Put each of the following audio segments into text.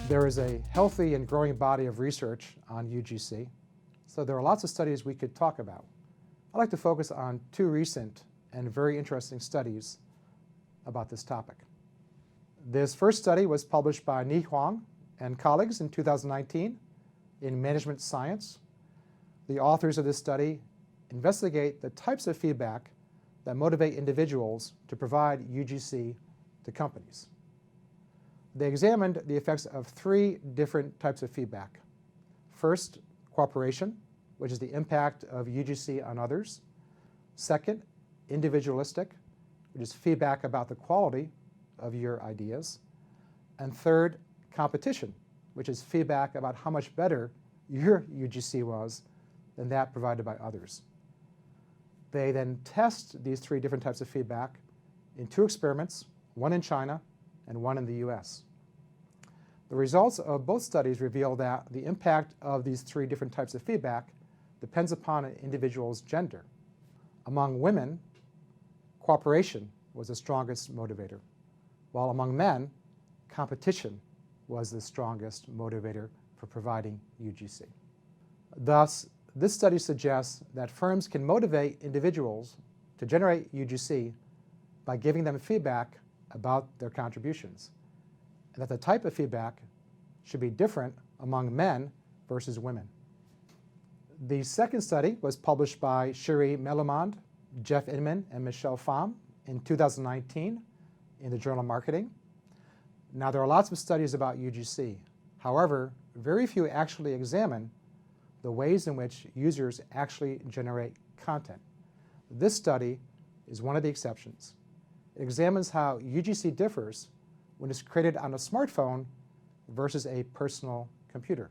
There is a healthy and growing body of research on UGC, so there are lots of studies we could talk about. I'd like to focus on two recent and very interesting studies about this topic. This first study was published by Ni Huang and colleagues in 2019 in Management Science. The authors of this study investigate the types of feedback that motivate individuals to provide UGC to companies. They examined the effects of three different types of feedback. First, cooperation, which is the impact of UGC on others. Second, individualistic, which is feedback about the quality of your ideas. And third, competition, which is feedback about how much better your UGC was than that provided by others. They then test these three different types of feedback in two experiments, one in China and one in the US. The results of both studies reveal that the impact of these three different types of feedback depends upon an individual's gender. Among women, cooperation was the strongest motivator, while among men, competition was the strongest motivator for providing UGC. Thus, this study suggests that firms can motivate individuals to generate UGC by giving them feedback about their contributions, and that the type of feedback should be different among men versus women. The second study was published by Cherie Mellomond, Jeff Inman, and Michelle Pham in 2019 in the journal Marketing. Now, there are lots of studies about UGC. However, very few actually examine the ways in which users actually generate content. This study is one of the exceptions. It examines how UGC differs when it's created on a smartphone versus a personal computer.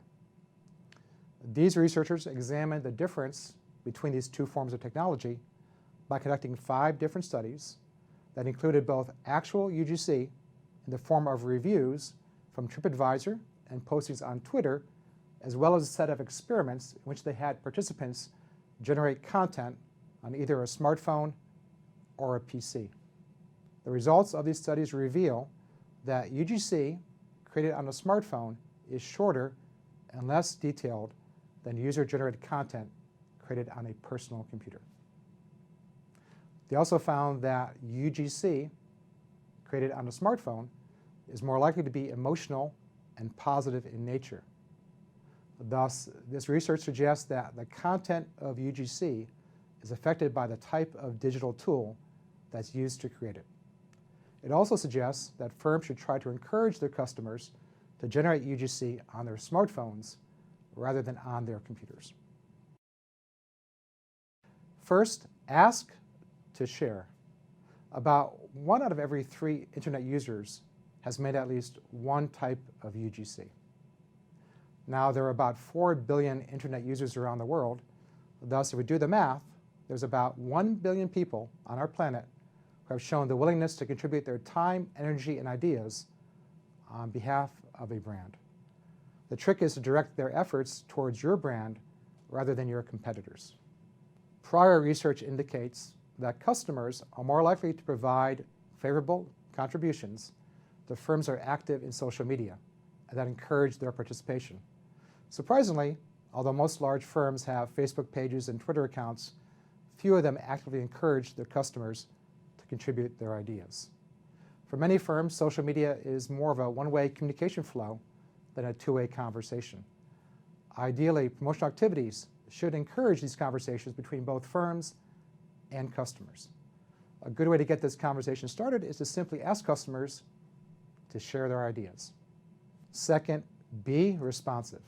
These researchers examined the difference between these two forms of technology by conducting 5 different studies that included both actual UGC in the form of reviews from TripAdvisor and postings on Twitter, as well as a set of experiments in which they had participants generate content on either a smartphone or a PC. The results of these studies reveal that UGC created on a smartphone is shorter and less detailed than user-generated content created on a personal computer. They also found that UGC created on a smartphone is more likely to be emotional and positive in nature. Thus, this research suggests that the content of UGC is affected by the type of digital tool that's used to create it. It also suggests that firms should try to encourage their customers to generate UGC on their smartphones rather than on their computers. First, ask to share. About 1 out of every 3 internet users has made at least one type of UGC. Now, there are about 4 billion internet users around the world. Thus, if we do the math, there's about 1 billion people on our planet who have shown the willingness to contribute their time, energy, and ideas on behalf of a brand. The trick is to direct their efforts towards your brand rather than your competitors. Prior research indicates that customers are more likely to provide favorable contributions to firms that are active in social media and that encourage their participation. Surprisingly, although most large firms have Facebook pages and Twitter accounts, few of them actively encourage their customers to contribute their ideas. For many firms, social media is more of a one-way communication flow than a two-way conversation. Ideally, promotional activities should encourage these conversations between both firms and customers. A good way to get this conversation started is to simply ask customers to share their ideas. Second, be responsive.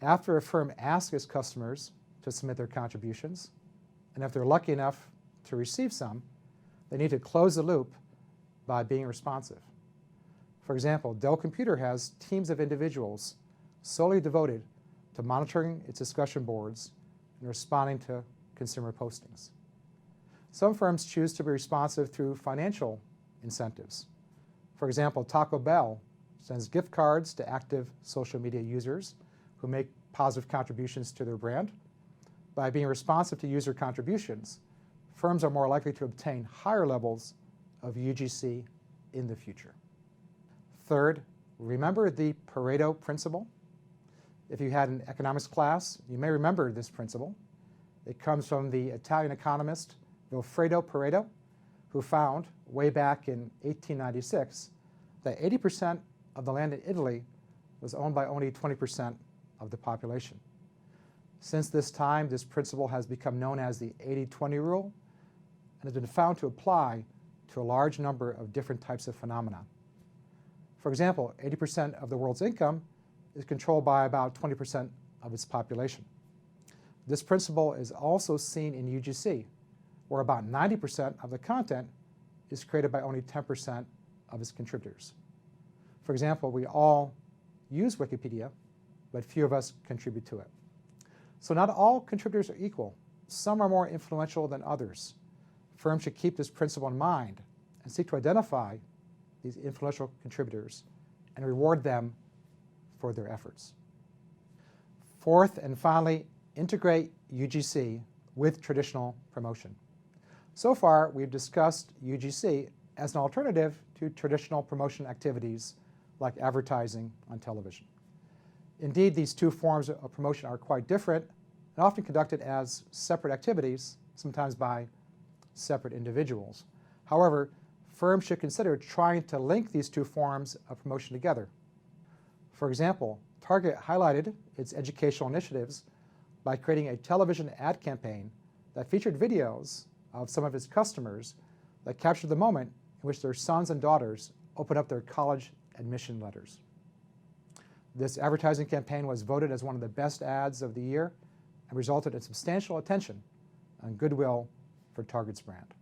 After a firm asks its customers to submit their contributions, and if they're lucky enough to receive some, they need to close the loop by being responsive. For example, Dell Computer has teams of individuals solely devoted to monitoring its discussion boards and responding to consumer postings. Some firms choose to be responsive through financial incentives. For example, Taco Bell sends gift cards to active social media users who make positive contributions to their brand. By being responsive to user contributions, firms are more likely to obtain higher levels of UGC in the future. Third, remember the Pareto principle. If you had an economics class, you may remember this principle. It comes from the Italian economist Vilfredo Pareto, who found way back in 1896 that 80% of the land in Italy was owned by only 20% of the population. Since this time, this principle has become known as the 80-20 rule and has been found to apply to a large number of different types of phenomena. For example, 80% of the world's income is controlled by about 20% of its population. This principle is also seen in UGC, where about 90% of the content is created by only 10% of its contributors. For example, we all use Wikipedia, but few of us contribute to it. So not all contributors are equal. Some are more influential than others. Firms should keep this principle in mind and seek to identify these influential contributors and reward them for their efforts. Fourth and finally, integrate UGC with traditional promotion. So far, we've discussed UGC as an alternative to traditional promotion activities like advertising on television. Indeed, these two forms of promotion are quite different and often conducted as separate activities, sometimes by separate individuals. However, firms should consider trying to link these two forms of promotion together. For example, Target highlighted its educational initiatives by creating a television ad campaign that featured videos of some of its customers that captured the moment in which their sons and daughters opened up their college admission letters. This advertising campaign was voted as one of the best ads of the year and resulted in substantial attention and goodwill for Target's brand.